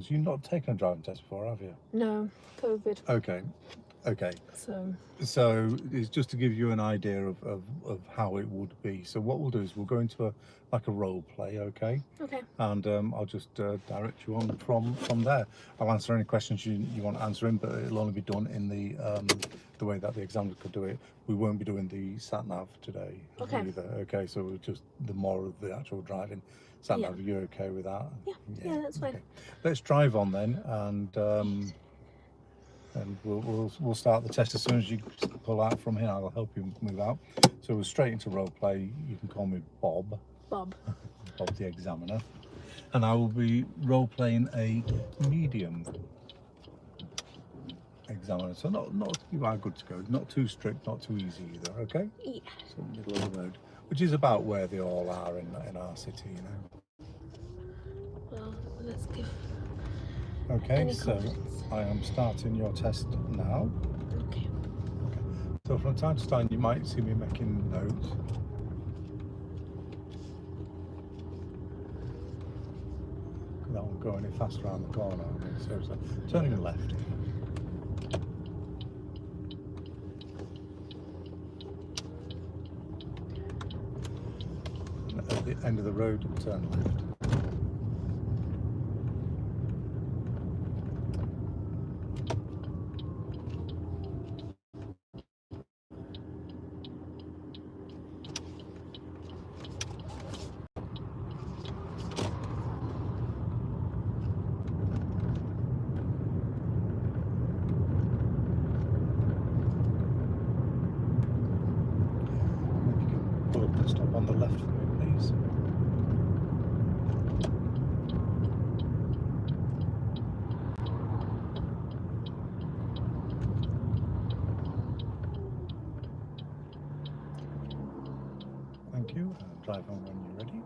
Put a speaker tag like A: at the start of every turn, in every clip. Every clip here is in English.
A: You've not taken a driving test before, have you?
B: No, COVID.
A: Okay, okay. So it's just to give you an idea of how it would be. So what we'll do is we'll go into like a role play, okay?
B: Okay.
A: And I'll just direct you on from there. I'll answer any questions you want answering, but it'll only be done in the way that the examiner could do it. We won't be doing the sat nav today either. Okay, so we're just the more of the actual driving. Sat nav, you're okay with that?
B: Yeah, that's fine.
A: Okay. Let's drive on then, and we'll start the test as soon as you pull out from here. I'll help you move out. So we're straight into role play. You can call me Bob.
B: Bob.
A: Bob the examiner. And I will be role playing a medium examiner. So not you are good to go. Not too strict, not too easy either, okay?
B: Yeah.
A: So middle of the road. Which is about where they all are in our city, you know.
B: Well, let's give
A: Okay, so I am starting your test now.
B: Okay.
A: So from time to time you might see me making notes. That won't go any faster around the corner. So turning left. And at the end of the road, turn left. Pull up and stop on the left for me, please. Thank you. Drive on when you're ready.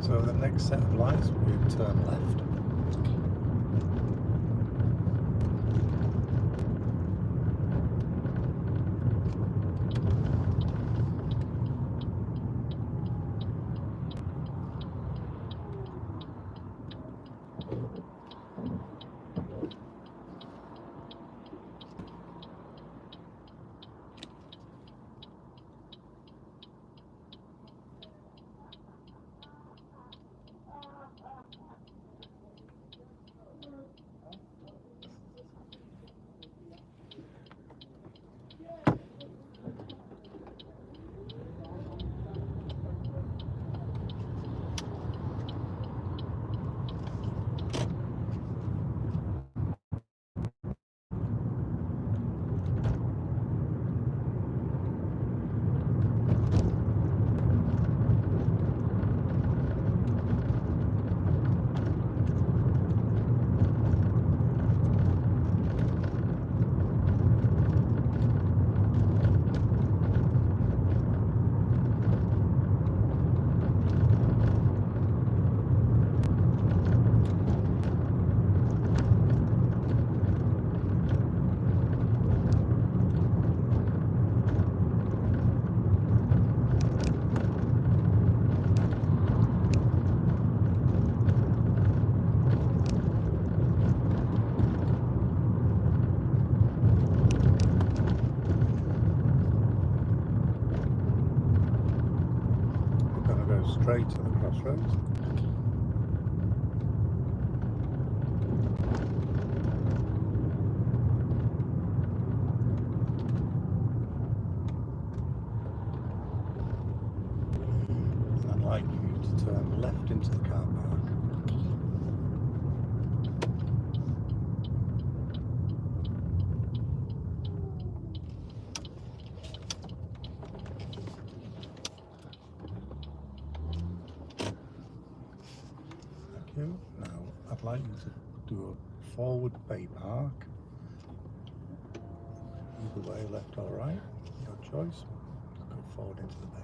A: So the next set of lights, we turn left. straight to the crossroads. And I'd like you to turn left into the car park. Now, I'd like you to do a forward bay park. Either way, left or right, your choice. Go forward into the bay.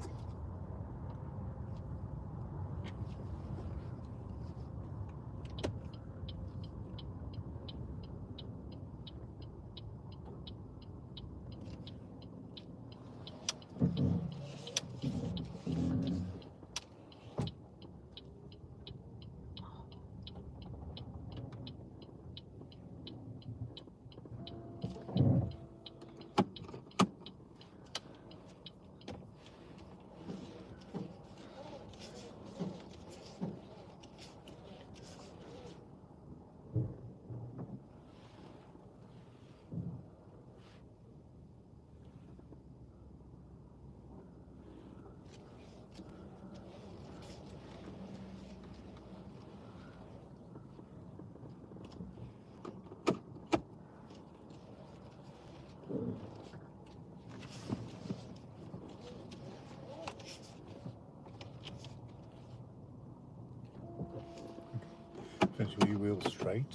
A: Finish with your wheels straight.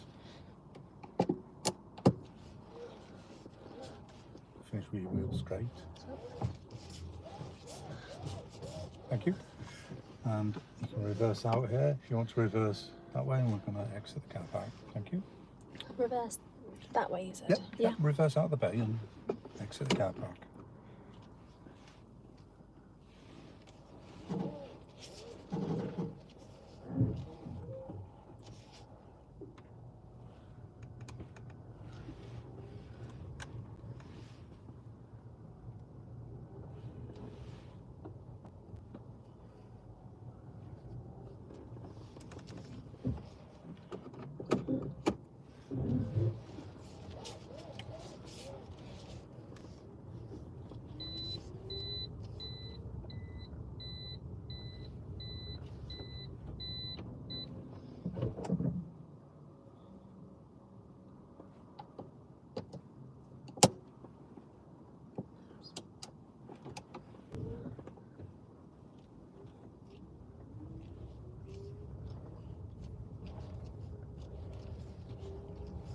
A: Finish with your wheels straight. Thank you. And you can reverse out here if you want to reverse that way, and we're going to exit the car park. Thank you.
B: Reverse that way, you said?
A: Yep.
B: Yeah.
A: Reverse out the bay and exit the car park.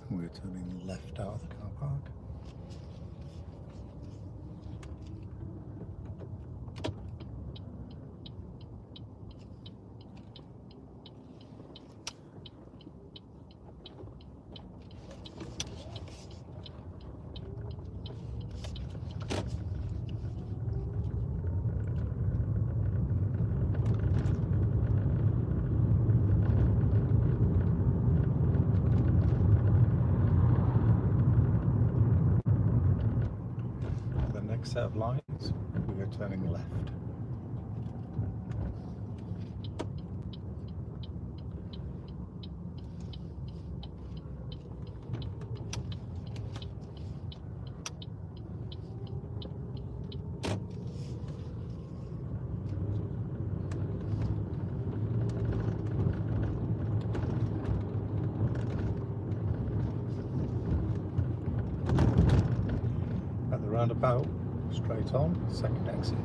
A: We're turning left out of the car park. Next set of lines, we are turning left. At the roundabout, straight on, second exit.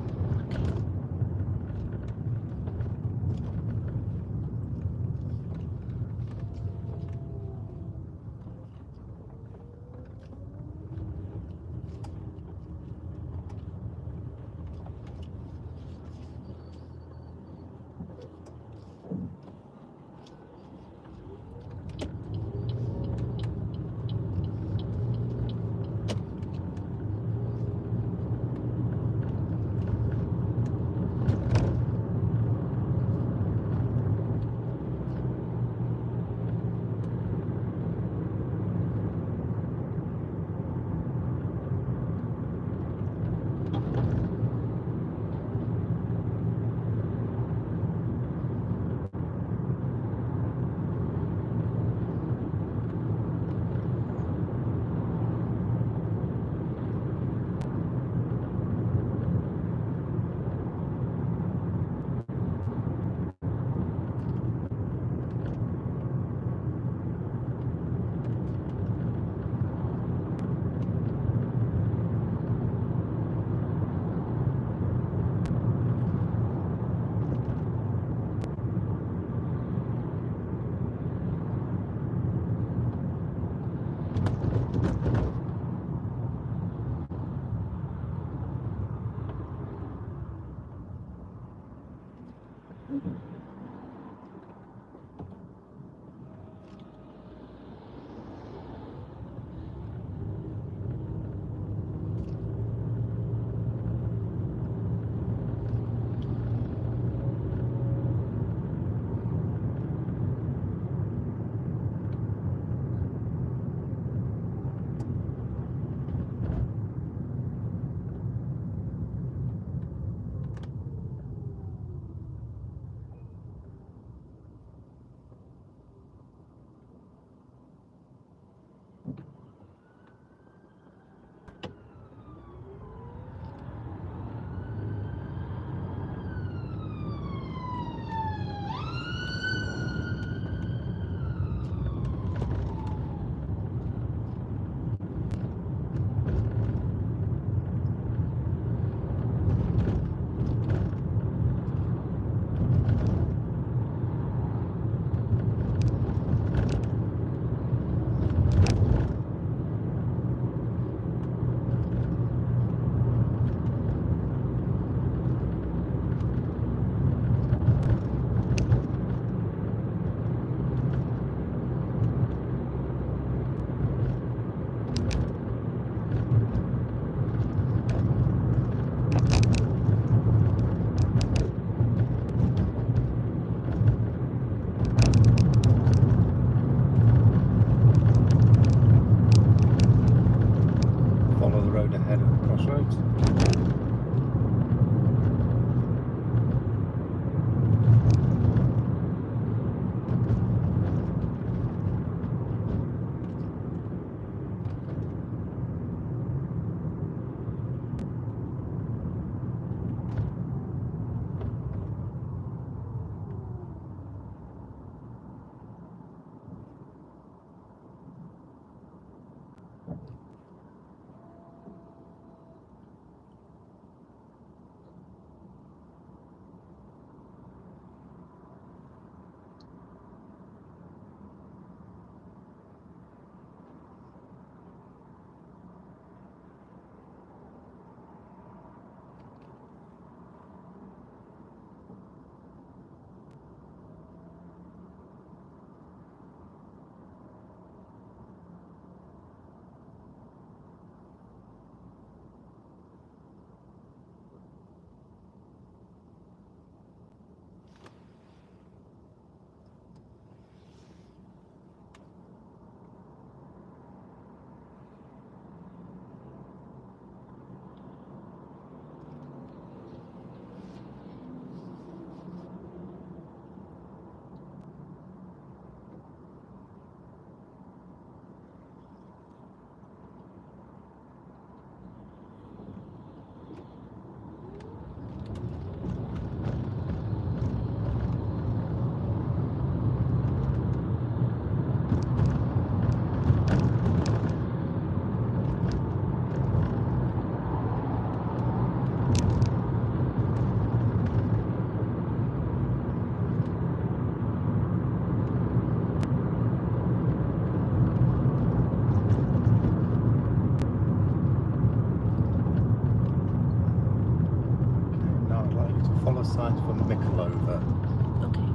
A: Thanks, roads. Now I'd like you to follow signs from Mickleover.
B: Okay.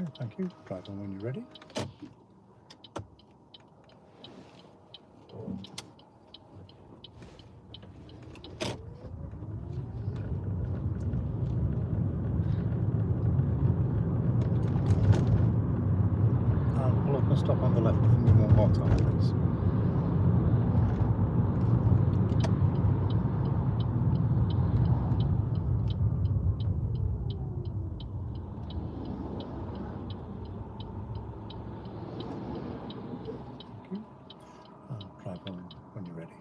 A: Okay, thank you. Drive on when you're ready. And pull up and stop on the left for me one more time, please. Thank you. And drive on when you're ready.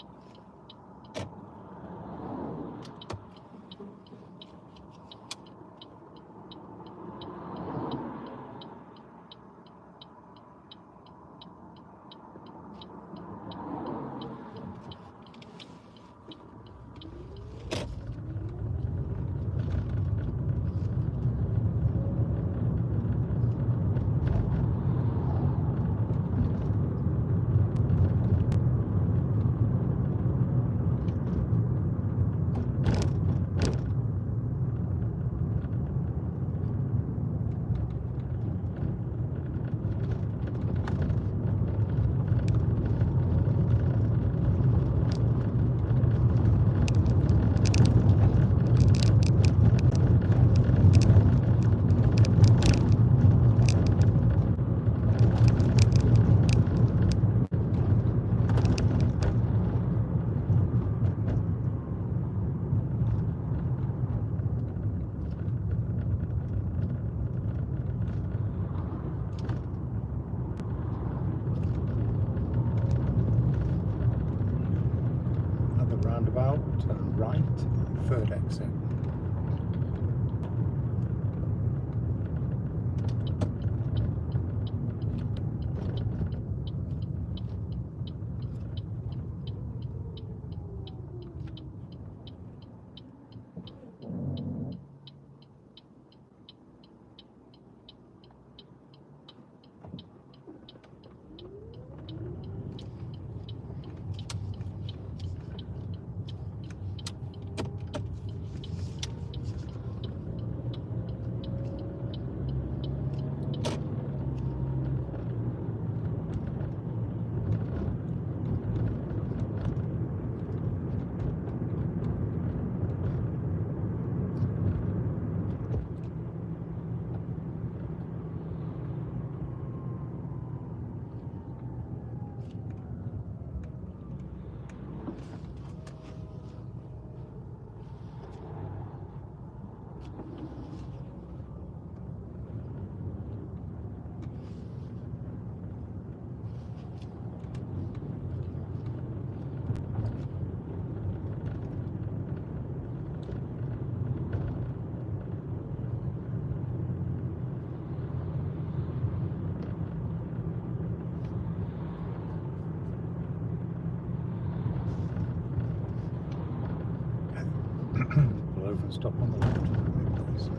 A: At the roundabout, turn right, third exit. Pull over and stop on the left for me, please.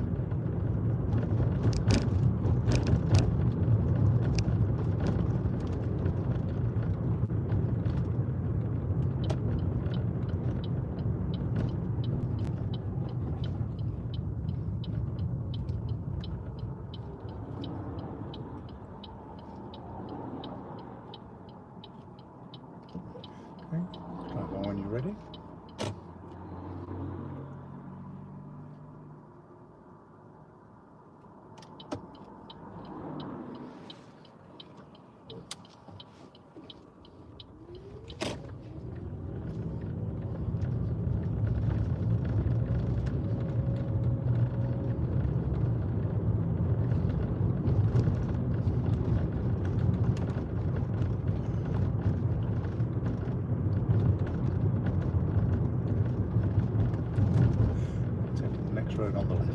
A: Okay, drive on when you're ready. Taking the next road on the left.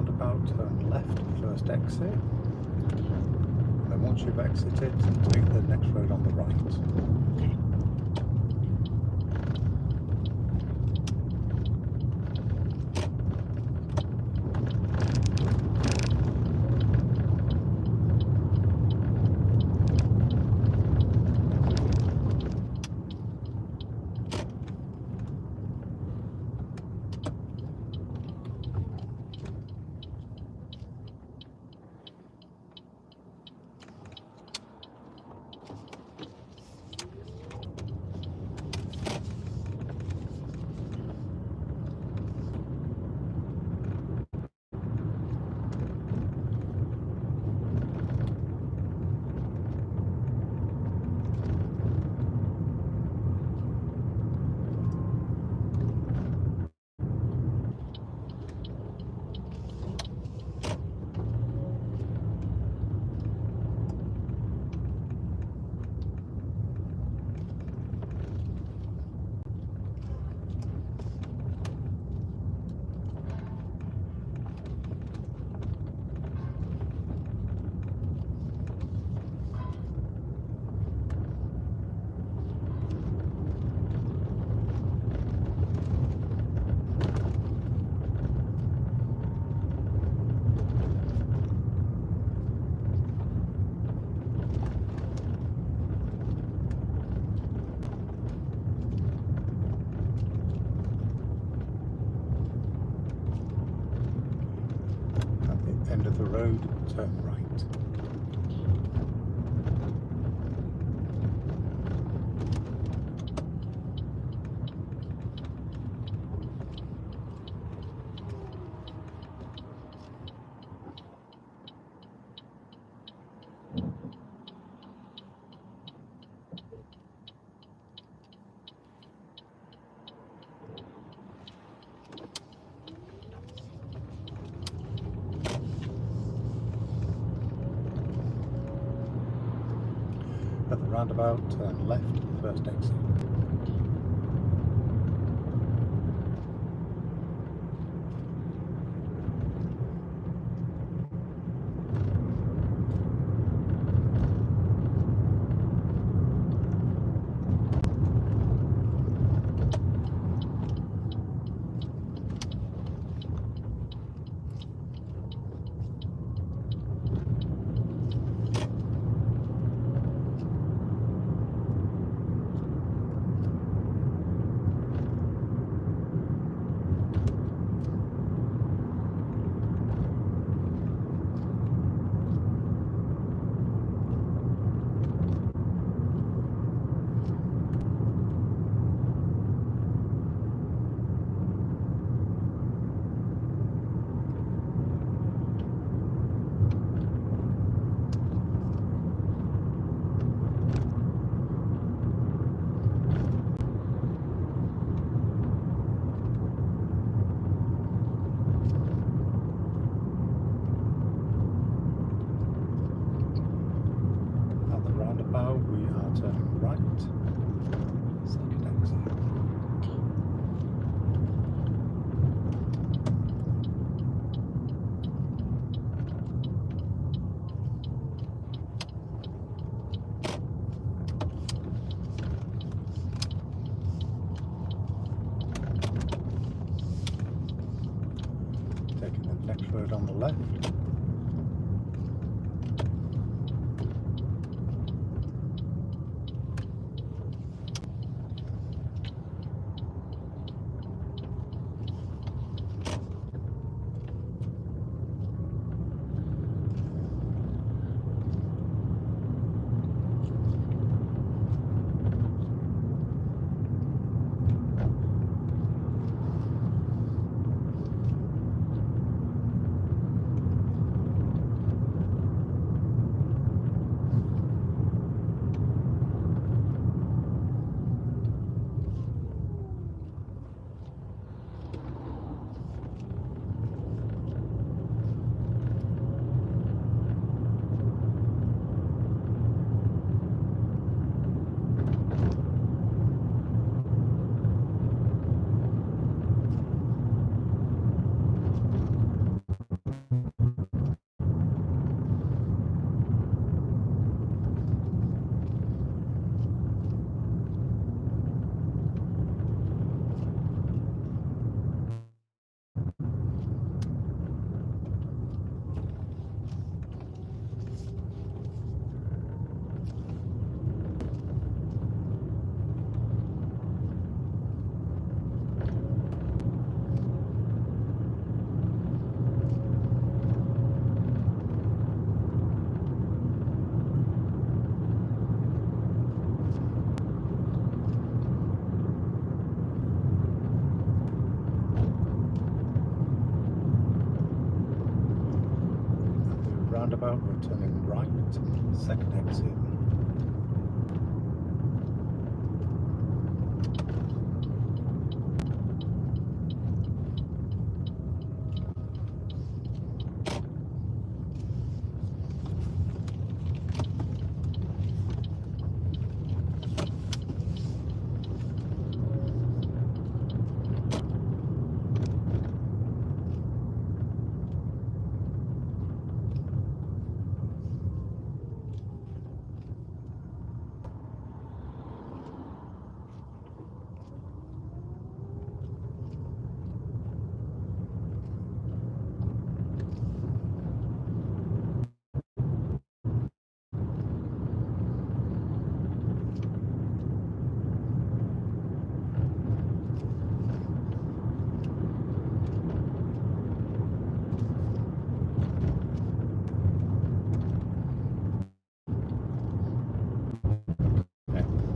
A: roundabout, turn left, first exit. And then once you've exited, take the next road on the right.
B: Okay.
A: At the end of the road, turn right. At the roundabout, turn left, first exit. At the roundabout, we are turning right, second exit. Taking the next road on the left. roundabout, we're turning right, second exit.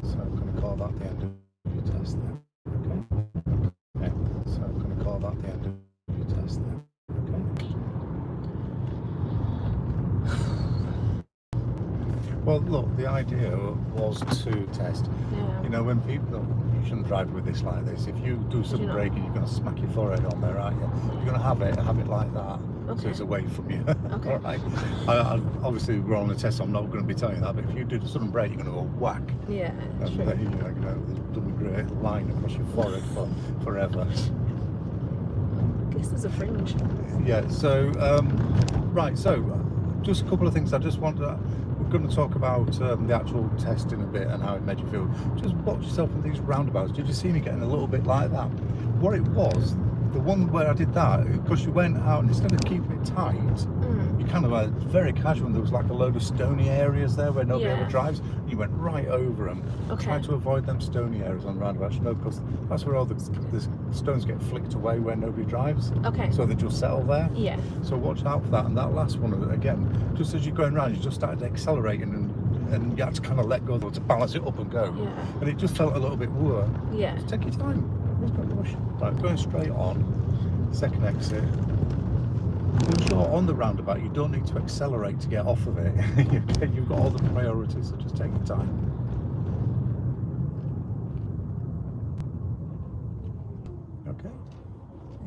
A: So I'm going to call that the end of your test there. Okay. So I'm going to call that the end of your test there. Okay. Well, look, the idea was to test.
B: Yeah.
A: You know, when people, you shouldn't drive with this like this. If you do some
B: not?
A: braking, you're going to smack your forehead on there, aren't you? You're going to have it like that.
B: Okay.
A: So it's away from you.
B: Okay.
A: All right. Obviously, we're on the test, so I'm not going to be telling you that. But if you do some brake, you're going to go whack.
B: Yeah.
A: And
B: True.
A: then, there'll be a great line across your forehead for forever.
B: I guess there's a fringe.
A: Yeah. So, right. So, just a couple of things. I just want to. We're going to talk about the actual test in a bit and how it made you feel. Just watch yourself in these roundabouts. Did you see me getting a little bit like that? What it was, the one where I did that, because you went out and instead of keeping it tight, you kind of went very casual. And there was like a load of stony areas there where nobody ever drives. You went right over them.
B: Okay.
A: Try to avoid them stony areas on roundabouts, because that's where all the stones get flicked away where nobody drives.
B: Okay.
A: So they just settle there.
B: Yeah.
A: So watch out for that. And that last one, again, just as you're going around, you just started accelerating and you had to kind of let go though to balance it up and go.
B: Yeah.
A: And it just felt a little bit woo.
B: Yeah.
A: Just take your time. There's no rush. Right, going straight on, second exit. Once you're on the roundabout, you don't need to accelerate to get off of it. You've got all the priorities, so just take your time. Okay,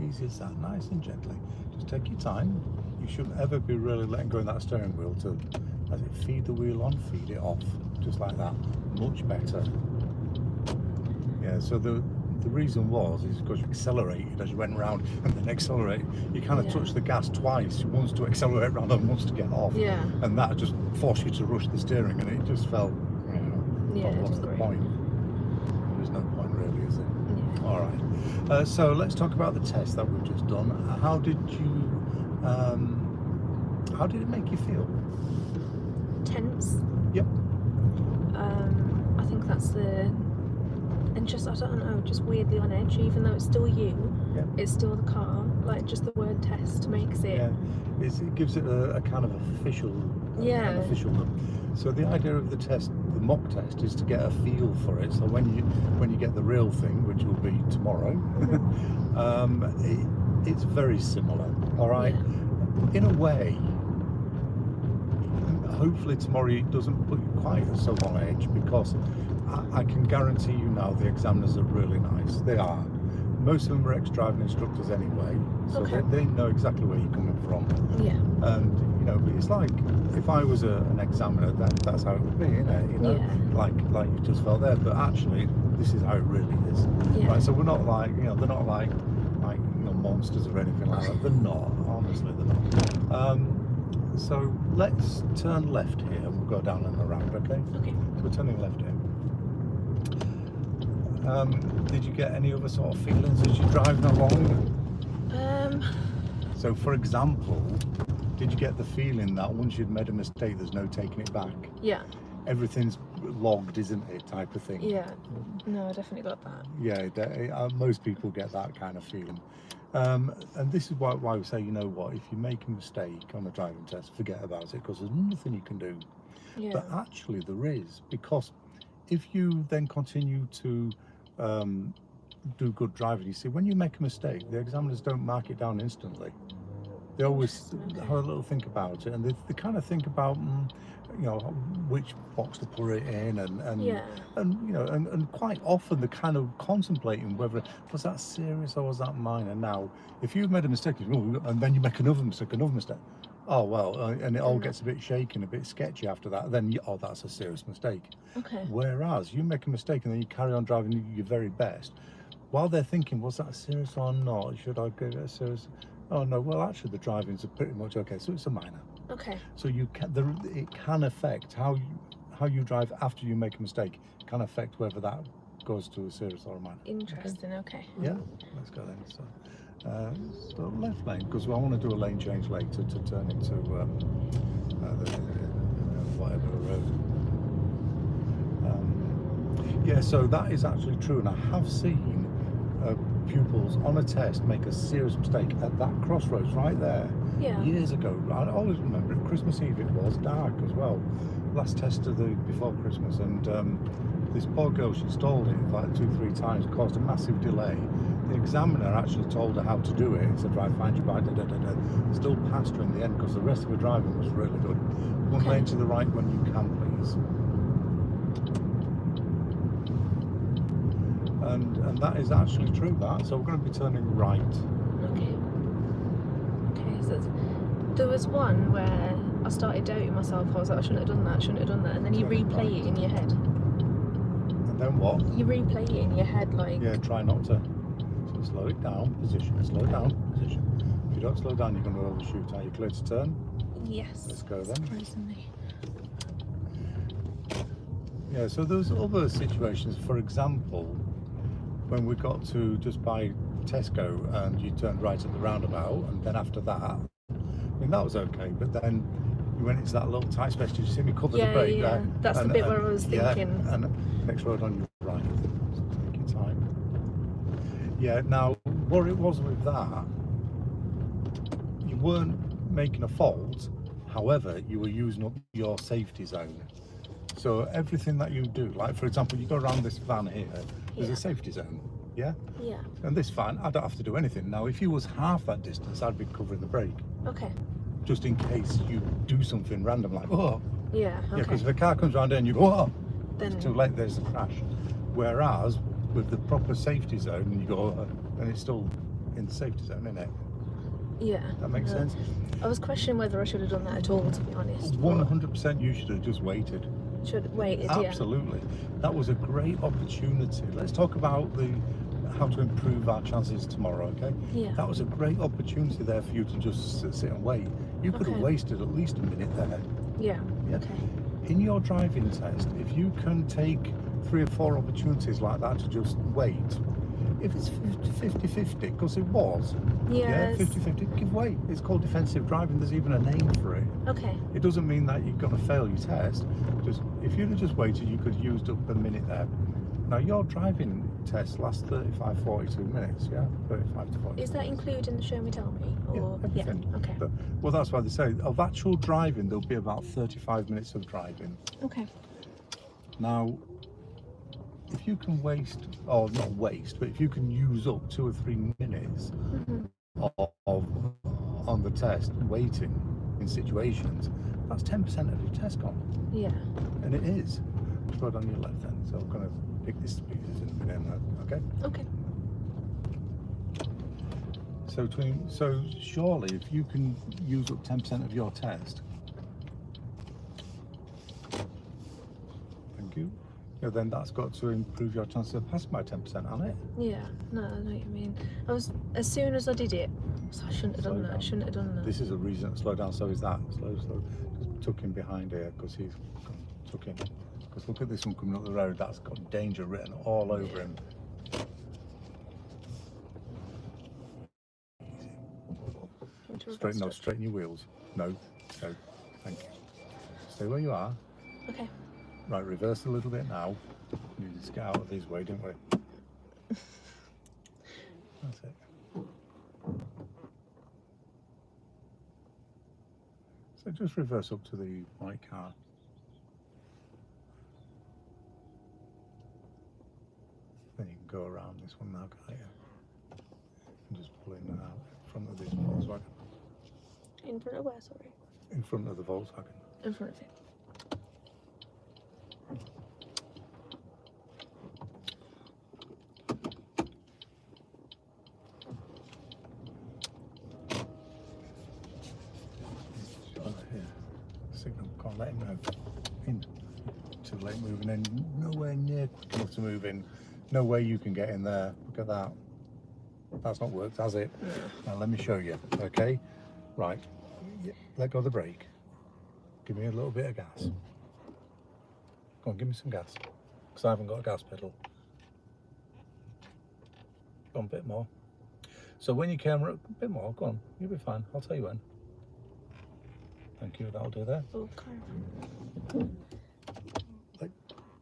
A: easy as that, nice and gently. Just take your time. You shouldn't ever be really letting go of that steering wheel to, as it feed the wheel on, feed it off, just like that. Much better. Yeah, so the reason is because you accelerated as you went round and then accelerated. You kind of touched the gas twice, once to accelerate round and once to get off.
B: Yeah.
A: And that just forced you to rush the steering, and it just felt, what's the point? There's no point really, is it?
B: Yeah.
A: All right. So let's talk about the test that we've just done. How did it make you feel?
B: Tense.
A: Yep.
B: I think that's and just, I don't know, just weirdly on edge, even though it's still you, it's still the car, like just the word test makes it.
A: Yeah, it gives it a kind of official, an official look. So the idea of the test, the mock test, is to get a feel for it. So when you get the real thing, which will be tomorrow, it's very similar. All right, in a way. Hopefully tomorrow it doesn't put you quite so on edge, because I can guarantee you now the examiners are really nice. They are. Most of them are ex-driving instructors anyway, so they know exactly where you're coming from.
B: Yeah.
A: And but it's like if I was an examiner, that's how it would be, like you just felt there. But actually, this is how it really is.
B: Yeah.
A: Right. So we're not like they're not like monsters or anything like that. They're not. Honestly, they're not. So let's turn left here and we'll go down and around, okay?
B: Okay.
A: So we're turning left here. Did you get any other sort of feelings as you're driving along? So for example, did you get the feeling that once you'd made a mistake, there's no taking it back?
B: Yeah.
A: Everything's logged, isn't it, type of thing?
B: Yeah. No, I definitely got that.
A: Yeah, most people get that kind of feeling. And this is why we say, you know what, if you make a mistake on a driving test, forget about it, because there's nothing you can do.
B: Yeah.
A: But actually there is, because if you then continue to do good driving, you see, when you make a mistake, the examiners don't mark it down instantly. They always
B: Interesting, okay.
A: have a little think about it, and they kind of think about, you know, which box to put it in, and
B: Yeah.
A: and you know, and quite often they're kind of contemplating whether was that serious or was that minor. Now, if you've made a mistake, and then you make another mistake, oh well, and it all gets a bit shaky and a bit sketchy after that, then oh, that's a serious mistake.
B: Okay.
A: Whereas you make a mistake and then you carry on driving your very best, while they're thinking, was that serious or not? Should I give it a serious? Oh no, well actually the driving's pretty much okay, so it's a minor.
B: Okay.
A: So you can, it can affect how you drive after you make a mistake. It can affect whether that goes to a serious or a minor.
B: Interesting, okay.
A: Yeah, let's go then. So left lane, because I want to do a lane change later to turn into whatever road. Yeah, so that is actually true, and I have seen pupils on a test make a serious mistake at that crossroads right there.
B: Yeah.
A: Years ago. I always remember it. Christmas Eve it was dark as well. Last test of the before Christmas, and this poor girl, she stalled it like 2-3 times, caused a massive delay. The examiner actually told her how to do it. He said, right, find your bike, Still passed her in the end because the rest of her driving was really good. One lane to the right when you can, please. And that is actually true, that. So we're going to be turning right.
B: Okay. Okay, so there was one where I started doubting myself. I was like, I shouldn't have done that, and then you replay it in your head.
A: And then what?
B: You replay it in your head, like...
A: Yeah, try not to. So slow it down, position, slow down, position. If you don't slow down, you're going to overshoot. Are you clear to turn?
B: Yes.
A: Let's go then.
B: Surprisingly.
A: Yeah, so there's other situations, for example, when we got to just by Tesco and you turned right at the roundabout, and then after that, I mean, that was okay, but then you went into that little tight space. Did you see me cover the brake there?
B: Yeah, that's the bit where I was thinking.
A: Yeah, and next road on your right, so take your time. Yeah, now, what it was with that, you weren't making a fault, however, you were using up your safety zone. So everything that you do, like for example, you go around this van here, there's a safety zone, yeah?
B: Yeah.
A: And this van, I don't have to do anything. Now, if you was half that distance, I'd be covering the brake.
B: Okay.
A: Just in case you do something random, like, oh.
B: Yeah, okay.
A: Yeah, because if a car comes around and you go, oh,
B: then
A: it's too late, there's a crash. Whereas, with the proper safety zone, and you go, oh, and it's still in the safety zone, isn't it?
B: Yeah.
A: That makes sense?
B: I was questioning whether I should have done that at all, to be honest.
A: 100% you should have just waited.
B: Should have waited,
A: Absolutely. That was a great opportunity. Let's talk about how to improve our chances tomorrow, okay?
B: Yeah.
A: That was a great opportunity there for you to just sit and wait. You could have wasted at least a minute there.
B: Yeah.
A: Yeah.
B: Okay.
A: In your driving test, if you can take 3 or 4 opportunities like that to just wait, if it's 50-50, because it was,
B: Yes.
A: 50-50, give way. It's called defensive driving. There's even a name for it.
B: Okay.
A: It doesn't mean that you're going to fail your test. Just if you'd have just waited, you could have used up a minute there. Now your driving test lasts 35-42 minutes, yeah, 35 to 40.
B: Is that including the show me tell me? Or
A: Yeah, everything.
B: Yeah. Okay.
A: Well, that's why they say of actual driving there'll be about 35 minutes of driving.
B: Okay.
A: Now, if you can waste, or not waste, but if you can use up 2 or 3 minutes of on the test waiting in situations, that's 10% of your test gone.
B: Yeah.
A: And it is. Just go on your left then. So I'm going to pick this to pieces in a minute, okay?
B: Okay.
A: So surely if you can use up 10% of your test, thank you. Yeah, then that's got to improve your chances of passing by 10%, hasn't it?
B: Yeah. No, I know what you mean. As soon as I did it, so I shouldn't have done that. I shouldn't have done that.
A: This is a reason to slow down. So is that slow. Just tuck him behind here because he's tuck him. Because look at this one coming up the road. That's got danger written all over him. Straighten your wheels. No. Thank you. Stay where you are.
B: Okay.
A: Right, reverse a little bit now. We need to get out of his way, don't we? That's it. So just reverse up to the white car. Then you can go around this one now, can't you? And just pull in and out in front of this Volkswagen.
B: In front of where, sorry?
A: In front of the Volkswagen.
B: In front of it.
A: Here. Signal, can't let him know. In. Too late moving in. Nowhere near quick enough to move in. No way you can get in there. Look at that. That's not worked, has it?
B: Yeah.
A: Now let me show you, okay? Right. Let go of the brake. Give me a little bit of gas. Go on, give me some gas. Because I haven't got a gas pedal. Go on, a bit more. So when you came, a bit more, go on, you'll be fine. I'll tell you when. Thank you, that'll do there.
B: Okay.
A: Like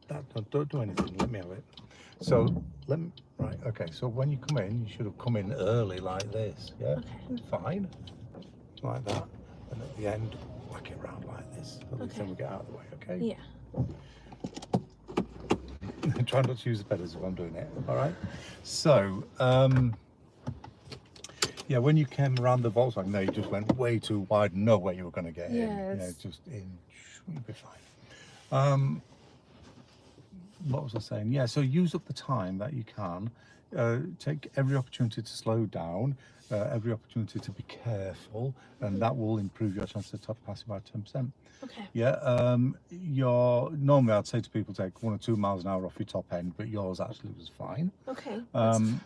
A: that, don't do anything, let me have it. So, right, okay, so when you come in, you should have come in early like this, yeah?
B: Okay.
A: Fine. Like that. And at the end, whack it round like this. At least then we get out of the way, okay?
B: Yeah.
A: Try not to use the pedals if I'm doing it, all right? So, yeah, when you came around the Volkswagen there, you just went way too wide, no way you were going to get in. Yeah, just in, you'll be fine. What was I saying? Yeah, so use up the time that you can. Take every opportunity to slow down, every opportunity to be careful, and that will improve your chance of top passing by 10%.
B: Okay.
A: Yeah, normally I'd say to people take 1 or 2 miles an hour off your top end, but yours actually was fine.
B: Okay.
A: On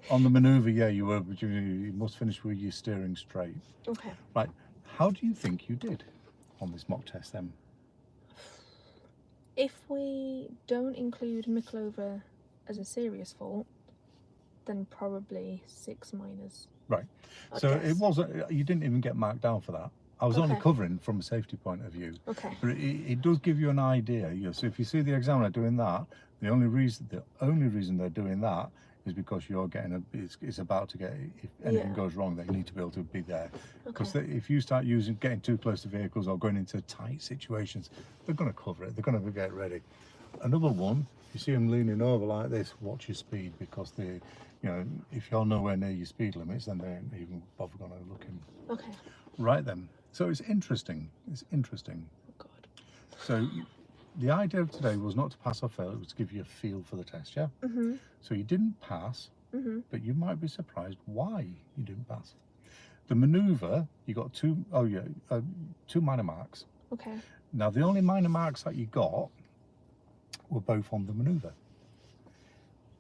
A: the manoeuvre, yeah, you must finish with your steering straight.
B: Okay.
A: Right, how do you think you did on this mock test then?
B: If we don't include Micklover as a serious fault, then probably 6 minus.
A: Right. So it wasn't, you didn't even get marked down for that. I was only covering from a safety point of view.
B: Okay.
A: But it does give you an idea. So if you see the examiner doing that, the only reason they're doing that is because you're getting it's about to get, if anything goes wrong, they need to be able to be there. Because if you start getting too close to vehicles or going into tight situations, they're going to cover it. They're going to get ready. Another one, you see them leaning over like this, watch your speed, because if you're nowhere near your speed limits, then they ain't even bother going to look in.
B: Okay.
A: Right then. So it's interesting. It's interesting.
B: Oh God.
A: So the idea of today was not to pass or fail, it was to give you a feel for the test, yeah?
B: Mhm.
A: So you didn't pass, but you might be surprised why you didn't pass. The manoeuvre, you got two minor marks.
B: Okay.
A: Now the only minor marks that you got were both on the manoeuvre.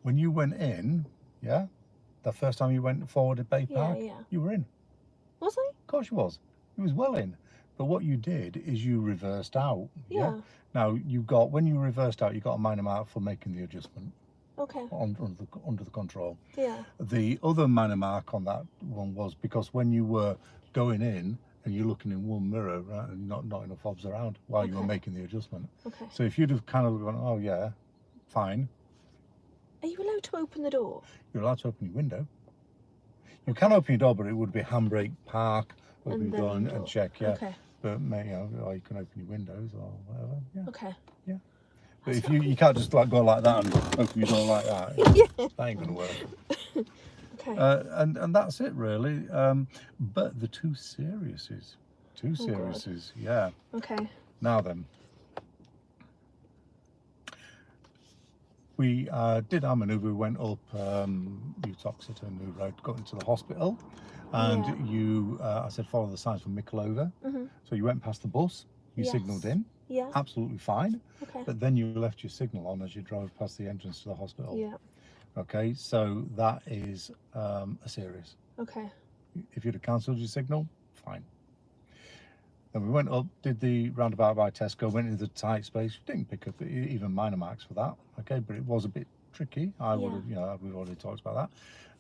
A: When you went in, yeah, the first time you went forward at Bay Park, you were in.
B: Was I?
A: Of course you was. You was well in. But what you did is you reversed out. Yeah. Now when you reversed out, you got a minor mark for making the adjustment.
B: Okay.
A: Under the control.
B: Yeah.
A: The other minor mark on that one was because when you were going in and you're looking in one mirror, right, and not enough obs around while you were making the adjustment.
B: Okay.
A: So if you'd have kind of gone, oh yeah, fine.
B: Are you allowed to open the door?
A: You're allowed to open your window. You can open your door, but it would be handbrake, park, open your door and check, yeah. Okay. But or you can open your windows or whatever. Yeah.
B: Okay.
A: Yeah. But if you can't just like go like that and open your door like that, that ain't gonna work.
B: Okay.
A: And that's it really. But the two seriouses, yeah.
B: Okay.
A: Now then, we did our manoeuvre. We went up New Toxeter, New Road, got into the hospital, and I said follow the signs from Micklover. So you went past the bus, you signalled in, absolutely fine. Okay. But then you left your signal on as you drove past the entrance to the hospital. Yeah. Okay, so that is a serious. Okay. If you'd have cancelled your signal, fine. Then we went up, did the roundabout by Tesco, went into the tight space, didn't pick up even minor marks for that, okay, but it was a bit tricky. I would have, we've already talked about that.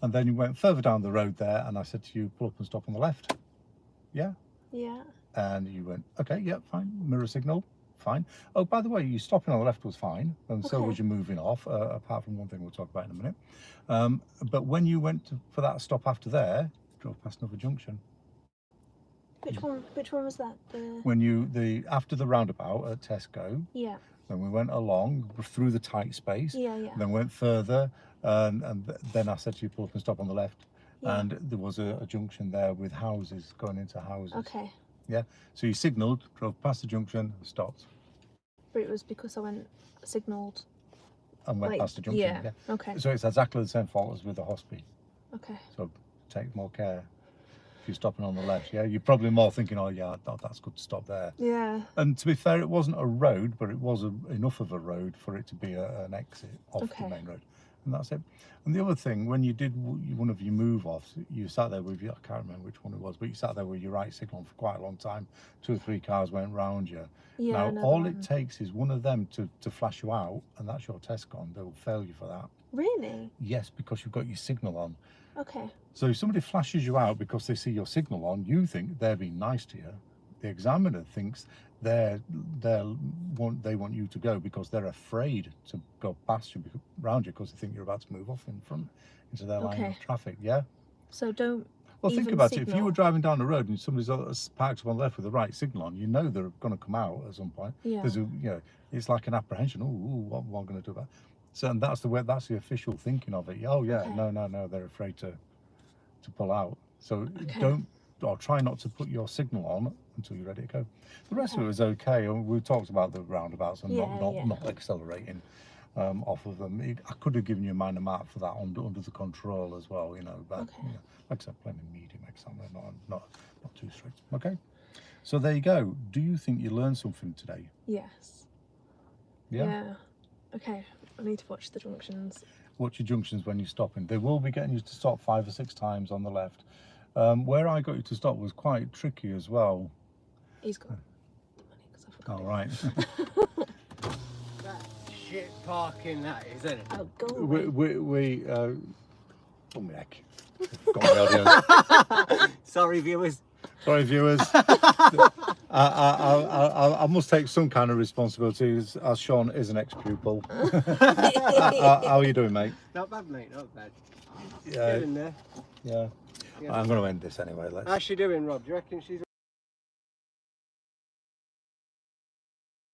A: And then you went further down the road there, and I said to you, pull up and stop on the left. Yeah? Yeah. And you went, okay, yeah, fine, mirror signal, fine. Oh, by the way, you stopping on the left was fine, and so was you moving off, apart from one thing we'll talk about in a minute. But when you went for that stop after there, you drove past another junction.
B: Which one was that?
A: When after the roundabout at Tesco. Yeah. Then we went along through the tight space. Yeah, yeah. Then went further, and then I said to you, pull up and stop on the left.
B: Yeah.
A: and there was a junction there with houses going into houses.
B: Okay.
A: Yeah. So you signalled, drove past the junction, stopped,
B: But it was because I signalled.
A: and went
B: Like,
A: past the junction.
B: yeah. Okay.
A: So it's exactly the same fault as with the hospital.
B: Okay.
A: So take more care if you're stopping on the left. Yeah, you're probably more thinking, oh yeah, that's good to stop there.
B: Yeah.
A: And to be fair, it wasn't a road, but it was enough of a road for it to be an exit off the main road, and that's it. And the other thing, when you did one of your move offs, you sat there with your, I can't remember which one it was, but you sat there with your right signal for quite a long time. 2 or 3 cars went round you.
B: Yeah.
A: Now all it takes is one of them to flash you out, and that's your test gone. They will fail you for that.
B: Really?
A: Yes, because you've got your signal on.
B: Okay.
A: So if somebody flashes you out because they see your signal on, you think they're being nice to you. The examiner thinks they want you to go because they're afraid to go past you, around you, because they think you're about to move off in front into their line of traffic. Yeah.
B: So don't.
A: Well, think about it. If you were driving down the road and somebody's parked up on the left with the right signal on, you know they're going to come out at some point.
B: Yeah.
A: There's it's like an apprehension. Oh, what am I going to do about it? So, and that's the official thinking of it. Oh yeah, no, they're afraid to pull out. So don't, or try not to put your signal on until you're ready to go. The rest of it was okay. We talked about the roundabouts and not accelerating off of them. I could have given you a minor mark for that under the control as well, but like I said, plenty medium examiner, not too strict. Okay, so there you go. Do you think you learned something today?
B: Yes. Yeah. Okay, I need to watch the junctions.
A: Watch your junctions when you're stopping. They will be getting you to stop 5 or 6 times on the left. Where I got you to stop was quite tricky as well.
B: He's got the money because I forgot.
A: All right.
C: That shit parking, that is, isn't it?
B: Oh, go away.
A: we oh my neck. Got my audio.
C: Sorry, viewers.
A: Sorry, viewers. I must take some kind of responsibility as Sean is an ex-pupil. How are you doing, mate?
C: Not bad, mate, not bad.
A: Yeah.
C: Getting there.
A: Yeah. I'm going to end this anyway.
C: How's she doing, Rob? Do you reckon she's